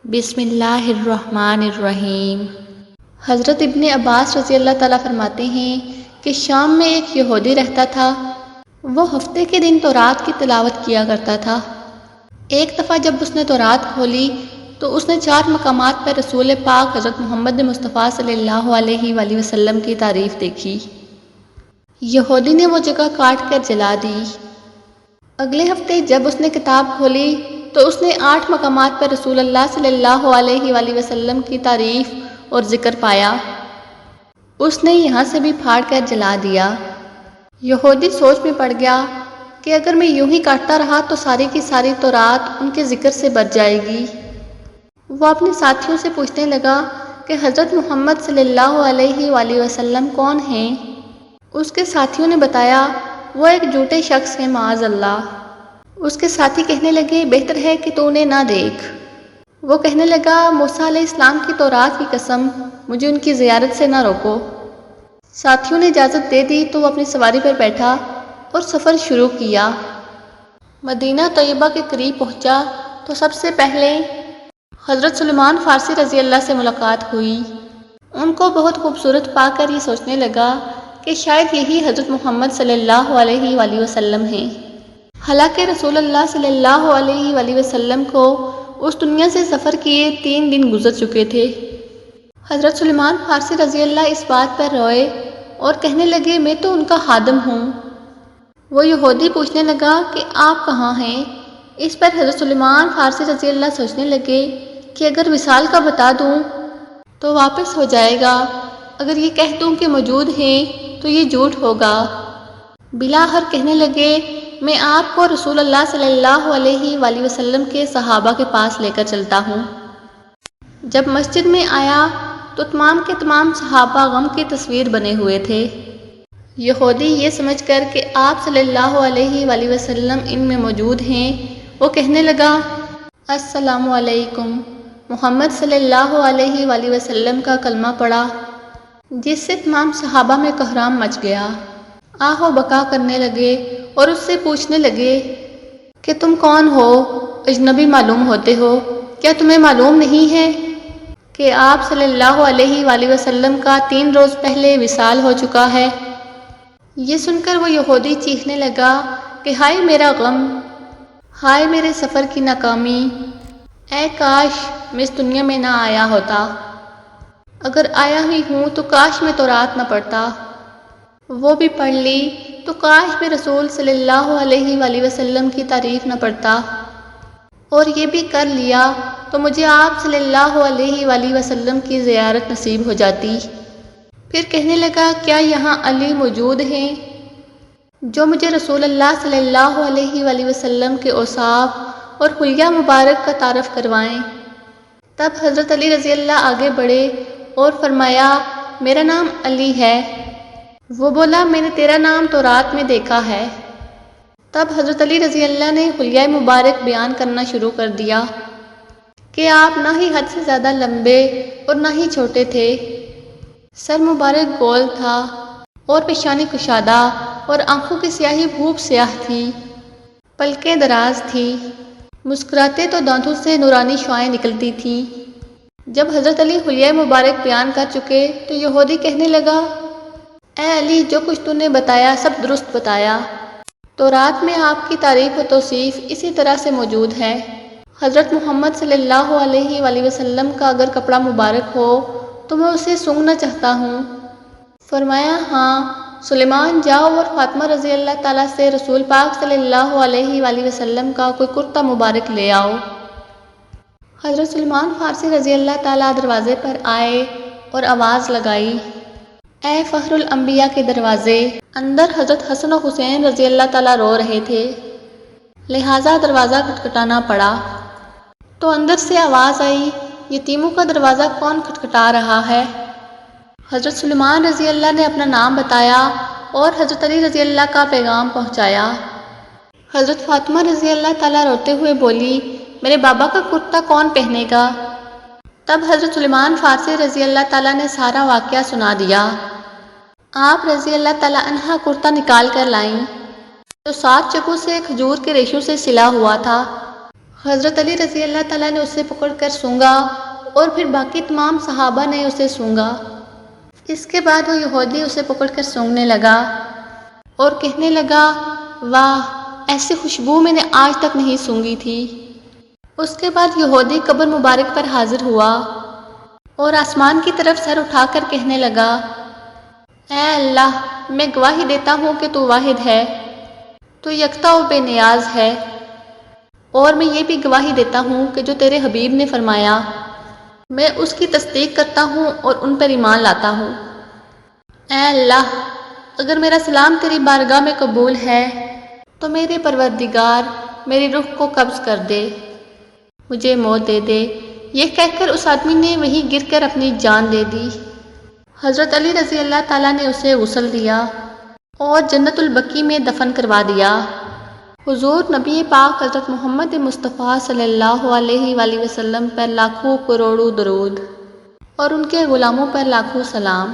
بسم اللہ الرحمن الرحیم۔ حضرت ابن عباس رضی اللہ تعالیٰ فرماتے ہیں کہ شام میں ایک یہودی رہتا تھا۔ وہ ہفتے کے دن تورات کی تلاوت کیا کرتا تھا۔ ایک دفعہ جب اس نے تورات کھولی تو اس نے 4 مقامات پر رسول پاک حضرت محمد مصطفیٰ صلی اللہ علیہ وآلہ وسلم کی تعریف دیکھی۔ یہودی نے وہ جگہ کاٹ کر جلا دی۔ اگلے ہفتے جب اس نے کتاب کھولی تو اس نے 8 مقامات پر رسول اللہ صلی اللہ علیہ وآلہ وسلم کی تعریف اور ذکر پایا۔ اس نے یہاں سے بھی پھاڑ کر جلا دیا۔ یہودی سوچ میں پڑ گیا کہ اگر میں یوں ہی کاٹتا رہا تو ساری کی ساری تورات ان کے ذکر سے بچ جائے گی۔ وہ اپنے ساتھیوں سے پوچھنے لگا کہ حضرت محمد صلی اللہ علیہ وآلہ وسلم کون ہیں؟ اس کے ساتھیوں نے بتایا وہ ایک جھوٹے شخص ہیں معاذ اللہ۔ اس کے ساتھی کہنے لگے بہتر ہے کہ تو انہیں نہ دیکھ۔ وہ کہنے لگا موسیٰ علیہ السلام کی تورات کی قسم مجھے ان کی زیارت سے نہ روکو۔ ساتھیوں نے اجازت دے دی تو وہ اپنی سواری پر بیٹھا اور سفر شروع کیا۔ مدینہ طیبہ کے قریب پہنچا تو سب سے پہلے حضرت سلیمان فارسی رضی اللہ سے ملاقات ہوئی۔ ان کو بہت خوبصورت پا کر یہ سوچنے لگا کہ شاید یہی حضرت محمد صلی اللہ علیہ وآلہ وسلم ہیں۔ حالانکہ رسول اللہ صلی اللہ علیہ وآلہ وسلم کو اس دنیا سے سفر کیے 3 دن گزر چکے تھے۔ حضرت سلیمان فارسی رضی اللہ اس بات پر روئے اور کہنے لگے میں تو ان کا خادم ہوں۔ وہ یہودی پوچھنے لگا کہ آپ کہاں ہیں؟ اس پر حضرت سلیمان فارسی رضی اللہ سوچنے لگے کہ اگر وصال کا بتا دوں تو واپس ہو جائے گا، اگر یہ کہہ دوں کہ موجود ہیں تو یہ جھوٹ ہوگا۔ بلاخر کہنے لگے میں آپ کو رسول اللہ صلی اللہ علیہ وآلہ وسلم کے صحابہ کے پاس لے کر چلتا ہوں۔ جب مسجد میں آیا تو تمام کے تمام صحابہ غم کی تصویر بنے ہوئے تھے۔ یہودی یہ سمجھ کر کہ آپ صلی اللہ علیہ وآلہ وسلم ان میں موجود ہیں وہ کہنے لگا السلام علیکم۔ محمد صلی اللہ علیہ وآلہ وسلم کا کلمہ پڑھا جس سے تمام صحابہ میں کوہرام مچ گیا۔ آہ و بکا کرنے لگے اور اس سے پوچھنے لگے کہ تم کون ہو؟ اجنبی معلوم ہوتے ہو، کیا تمہیں معلوم نہیں ہے کہ آپ صلی اللہ علیہ وآلہ وسلم کا 3 روز پہلے وصال ہو چکا ہے؟ یہ سن کر وہ یہودی چیخنے لگا کہ ہائے میرا غم، ہائے میرے سفر کی ناکامی، اے کاش میں اس دنیا میں نہ آیا ہوتا، اگر آیا ہی ہوں تو کاش میں تورات نہ پڑھتا، وہ بھی پڑھ لی تو کاش میں رسول صلی اللہ علیہ وآلہ وسلم کی تعریف نہ پڑھتا، اور یہ بھی کر لیا تو مجھے آپ صلی اللہ علیہ وآلہ وسلم کی زیارت نصیب ہو جاتی۔ پھر کہنے لگا کیا یہاں علی موجود ہیں جو مجھے رسول اللہ صلی اللہ علیہ وآلہ وسلم کے اوصاف اور حلیہ مبارک کا تعارف کروائیں؟ تب حضرت علی رضی اللہ آگے بڑھے اور فرمایا میرا نام علی ہے۔ وہ بولا میں نے تیرا نام تورات میں دیکھا ہے۔ تب حضرت علی رضی اللہ نے حلیہ مبارک بیان کرنا شروع کر دیا کہ آپ نہ ہی حد سے زیادہ لمبے اور نہ ہی چھوٹے تھے، سر مبارک گول تھا اور پیشانی کشادہ اور آنکھوں کی سیاہی بھوب سیاہ تھی، پلکیں دراز تھی، مسکراتے تو دانتوں سے نورانی شعاعیں نکلتی تھیں۔ جب حضرت علی حلیہ مبارک بیان کر چکے تو یہودی کہنے لگا اے علی جو کچھ تو نے بتایا سب درست بتایا، تورات میں آپ کی تعریف و توصیف اسی طرح سے موجود ہے۔ حضرت محمد صلی اللہ علیہ وآلہ وسلم کا اگر کپڑا مبارک ہو تو میں اسے سونگھنا چاہتا ہوں۔ فرمایا ہاں سلیمان جاؤ اور فاطمہ رضی اللہ تعالیٰ سے رسول پاک صلی اللہ علیہ وآلہ وسلم کا کوئی کرتا مبارک لے آؤ۔ حضرت سلیمان فارسی رضی اللہ تعالیٰ دروازے پر آئے اور آواز لگائی اے فخر الانبیاء کے دروازے۔ اندر حضرت حسن و حسین رضی اللہ تعالیٰ رو رہے تھے، لہٰذا دروازہ کھٹکھٹانا پڑا۔ تو اندر سے آواز آئی یتیموں کا دروازہ کون کھٹکھٹا رہا ہے؟ حضرت سلیمان رضی اللہ نے اپنا نام بتایا اور حضرت علی رضی اللہ کا پیغام پہنچایا۔ حضرت فاطمہ رضی اللہ تعالیٰ روتے ہوئے بولی میرے بابا کا کرتا کون پہنے گا؟ تب حضرت سلیمان فارسی رضی اللہ تعالیٰ نے سارا واقعہ سنا دیا۔ آپ رضی اللہ تعالیٰ عنہ کرتا نکال کر لائیں تو 7 چکوں سے کھجور کے ریشوں سے سلا ہوا تھا۔ حضرت علی رضی اللہ تعالیٰ نے اسے پکڑ کر سونگا اور پھر باقی تمام صحابہ نے اسے سونگا۔ اس کے بعد وہ یہودی اسے پکڑ کر سونگنے لگا اور کہنے لگا، واہ، ایسی خوشبو میں نے آج تک نہیں سونگی تھی۔ اس کے بعد یہودی قبر مبارک پر حاضر ہوا اور آسمان کی طرف سر اٹھا کر کہنے لگا، اے اللہ، میں گواہی دیتا ہوں کہ تو واحد ہے، تو یکتا و بے نیاز ہے، اور میں یہ بھی گواہی دیتا ہوں کہ جو تیرے حبیب نے فرمایا میں اس کی تصدیق کرتا ہوں اور ان پر ایمان لاتا ہوں۔ اے اللہ، اگر میرا سلام تیری بارگاہ میں قبول ہے تو میرے پروردگار میری روح کو قبض کر دے، مجھے موت دے دے۔ یہ کہہ کر اس آدمی نے وہیں گر کر اپنی جان دے دی۔ حضرت علی رضی اللہ تعالیٰ نے اسے غسل دیا اور جنت البقیع میں دفن کروا دیا۔ حضور نبی پاک حضرت محمد مصطفیٰ صلی اللہ علیہ وآلہ وسلم پر لاکھوں کروڑوں درود اور ان کے غلاموں پر لاکھوں سلام۔